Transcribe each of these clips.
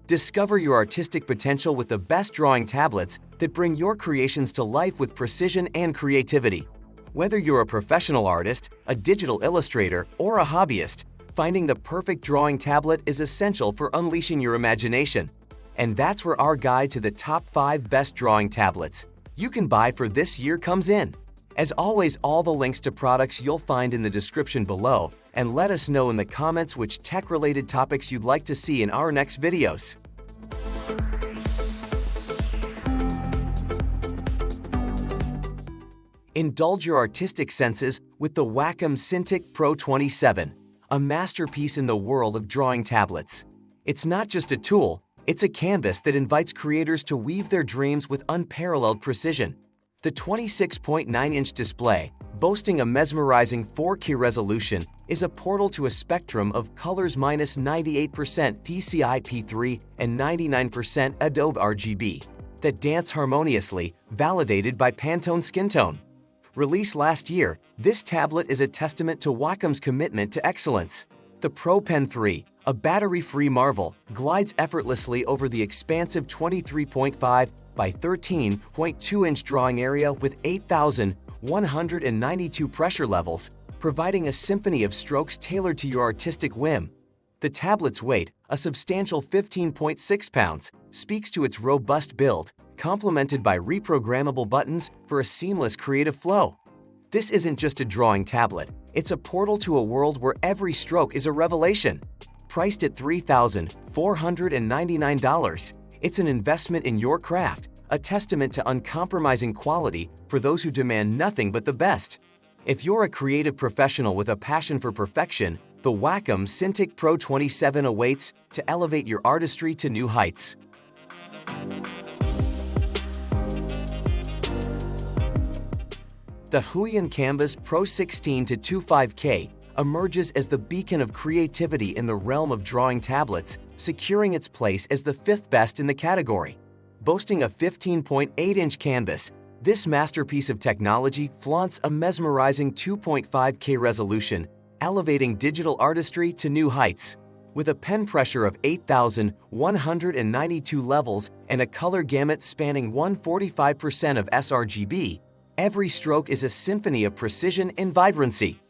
Discover your artistic potential with the best drawing tablets that bring your creations to life with precision and creativity. Whether you're a professional artist, a digital illustrator, or a hobbyist, finding the perfect drawing tablet is essential for unleashing your imagination. And that's where our guide to the top 5 best drawing tablets you can buy for this year comes in. As always, all the links to products you'll find in the description below, and let us know in the comments which tech-related topics you'd like to see in our next videos. Indulge your artistic senses with the Wacom Syntic Pro 27, a masterpiece in the world of drawing tablets. It's not just a tool, it's a canvas that invites creators to weave their dreams with unparalleled precision. The 26.9-inch display, boasting a mesmerizing 4K resolution, is a portal to a spectrum of colors minus 98% PCI-P3 and 99% Adobe RGB that dance harmoniously, validated by Pantone Skin Tone. Released last year, this tablet is a testament to Wacom's commitment to excellence. The XPPen 3, a battery-free marvel, glides effortlessly over the expansive 23.5 by 13.2-inch drawing area with 8,192 pressure levels, providing a symphony of strokes tailored to your artistic whim. The tablet's weight, a substantial 15.6 pounds, speaks to its robust build, complemented by reprogrammable buttons for a seamless creative flow. This isn't just a drawing tablet, it's a portal to a world where every stroke is a revelation. Priced at $3,499, it's an investment in your craft, a testament to uncompromising quality for those who demand nothing but the best. If you're a creative professional with a passion for perfection, the Wacom Syntic Pro 27 awaits to elevate your artistry to new heights. The Huan Canvas Pro 16 to 25K emerges as the beacon of creativity in the realm of drawing tablets, securing its place as the 5th best in the category. Boasting a 15.8-inch canvas, this masterpiece of technology flaunts a mesmerizing 2.5K resolution, elevating digital artistry to new heights. With a pen pressure of 8,192 levels and a color gamut spanning 145% of sRGB, every stroke is a symphony of precision and vibrancy.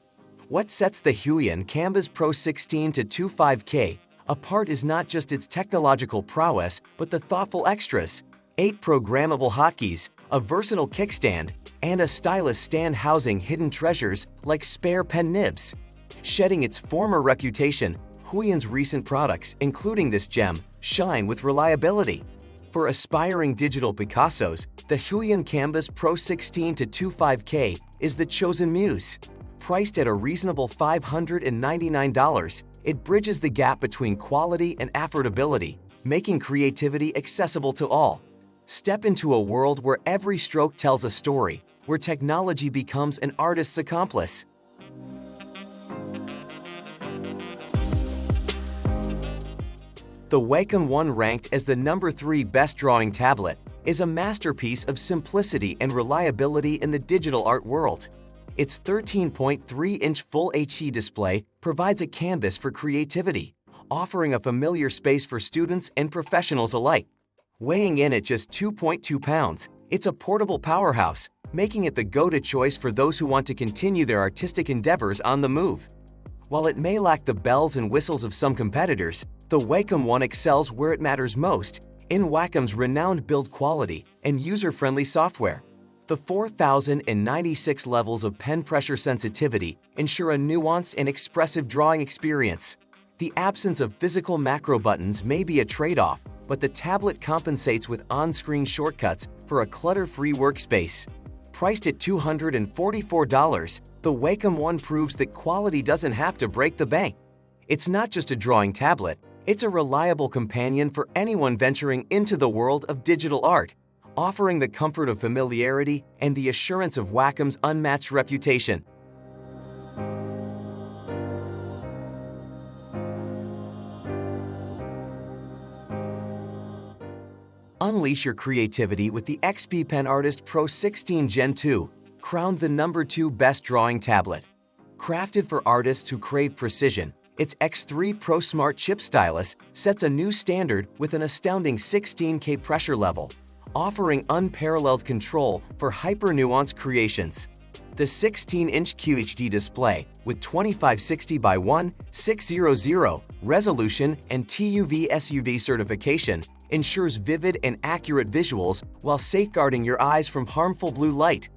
What sets the Huan Canvas Pro 16 to 25K apart is not just its technological prowess, but the thoughtful extras: 8 programmable hotkeys, a versatile kickstand, and a stylus stand housing hidden treasures like spare pen nibs. Shedding its former reputation, Huion's recent products, including this gem, shine with reliability. For aspiring digital Picassos, the Huan Canvas Pro 16 to 25K is the chosen muse. Priced at a reasonable $599, it bridges the gap between quality and affordability, making creativity accessible to all. Step into a world where every stroke tells a story, where technology becomes an artist's accomplice. The Wacom One, ranked as the #3 best drawing tablet, is a masterpiece of simplicity and reliability in the digital art world. Its 13.3-inch Full HD display provides a canvas for creativity, offering a familiar space for students and professionals alike. Weighing in at just 2.2 pounds, it's a portable powerhouse, making it the go-to choice for those who want to continue their artistic endeavors on the move. While it may lack the bells and whistles of some competitors, the Wacom One excels where it matters most, in Wacom's renowned build quality and user-friendly software. The 4,096 levels of pen pressure sensitivity ensure a nuanced and expressive drawing experience. The absence of physical macro buttons may be a trade-off, but the tablet compensates with on-screen shortcuts for a clutter-free workspace. Priced at $244, the Wacom One proves that quality doesn't have to break the bank. It's not just a drawing tablet, it's a reliable companion for anyone venturing into the world of digital art, offering the comfort of familiarity and the assurance of Wacom's unmatched reputation. Unleash your creativity with the XPPen Artist Pro 16 Gen 2, crowned the #2 best drawing tablet. Crafted for artists who crave precision, Its X3 Pro Smart Chip Stylus sets a new standard with an astounding 16K pressure level, offering unparalleled control for hyper-nuanced creations. The 16-inch QHD display with 2560 by 1600 resolution and TUV SUV certification ensures vivid and accurate visuals while safeguarding your eyes from harmful blue light.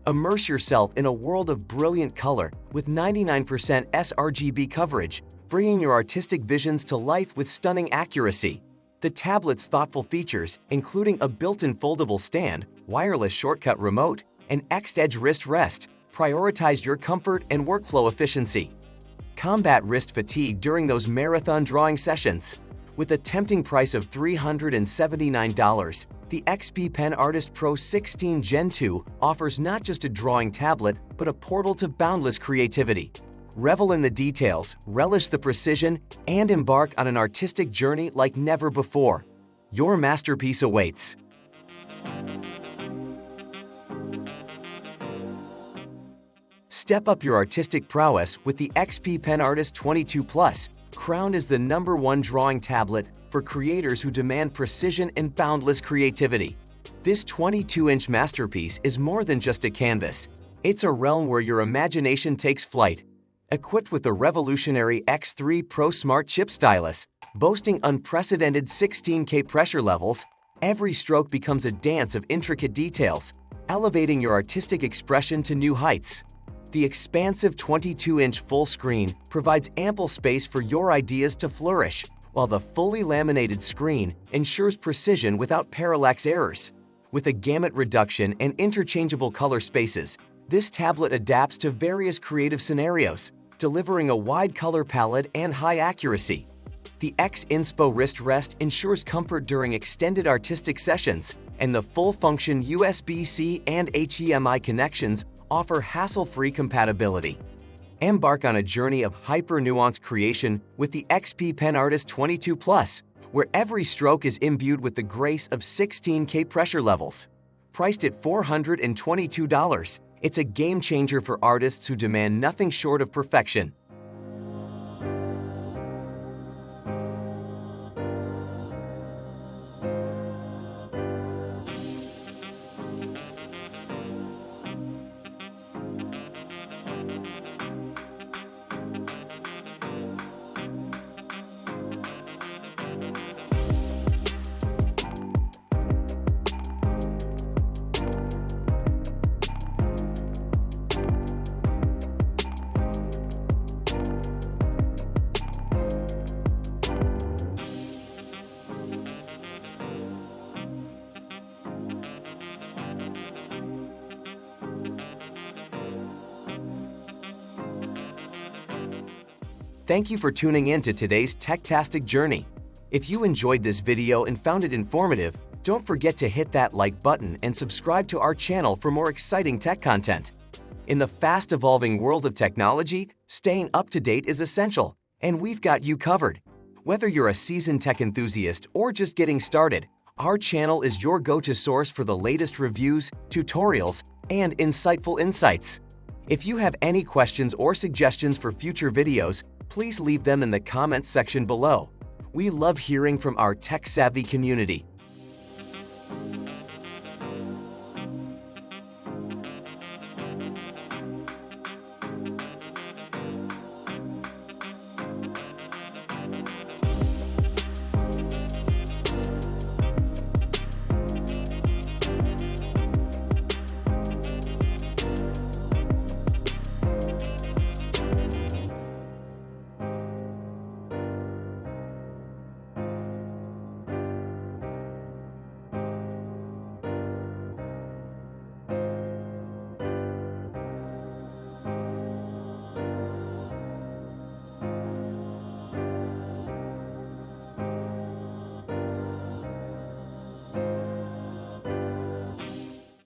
Immerse yourself in a world of brilliant color with 99% sRGB coverage, bringing your artistic visions to life with stunning accuracy. The tablet's thoughtful features, including a built-in foldable stand, wireless shortcut remote, and X-Edge wrist rest, prioritized your comfort and workflow efficiency. Combat wrist fatigue during those marathon drawing sessions. With a tempting price of $379, the XPPen Artist Pro 16 Gen 2 offers not just a drawing tablet, but a portal to boundless creativity. Revel in the details, relish the precision, and embark on an artistic journey like never before. Your masterpiece awaits. Step up your artistic prowess with the XPPen Artist 22 Plus, crowned as the #1 drawing tablet for creators who demand precision and boundless creativity. This 22-inch masterpiece is more than just a canvas. It's a realm where your imagination takes flight. Equipped with the revolutionary X3 Pro Smart Chip Stylus, boasting unprecedented 16K pressure levels, every stroke becomes a dance of intricate details, elevating your artistic expression to new heights. The expansive 22-inch full screen provides ample space for your ideas to flourish, while the fully laminated screen ensures precision without parallax errors. With a gamut reduction and interchangeable color spaces, this tablet adapts to various creative scenarios, delivering a wide color palette and high accuracy. The X-Inspo wrist rest ensures comfort during extended artistic sessions, and the full-function USB-C and HDMI connections offer hassle-free compatibility. Embark on a journey of hyper-nuanced creation with the XPPen Artist 22 Plus, where every stroke is imbued with the grace of 16K pressure levels. Priced at $422, it's a game-changer for artists who demand nothing short of perfection. Thank you for tuning in to today's Tech-tastic journey. If you enjoyed this video and found it informative, don't forget to hit that like button and subscribe to our channel for more exciting tech content. In the fast-evolving world of technology, staying up to date is essential, and we've got you covered. Whether you're a seasoned tech enthusiast or just getting started, our channel is your go-to source for the latest reviews, tutorials, and insightful insights. If you have any questions or suggestions for future videos, please leave them in the comments section below. We love hearing from our tech-savvy community.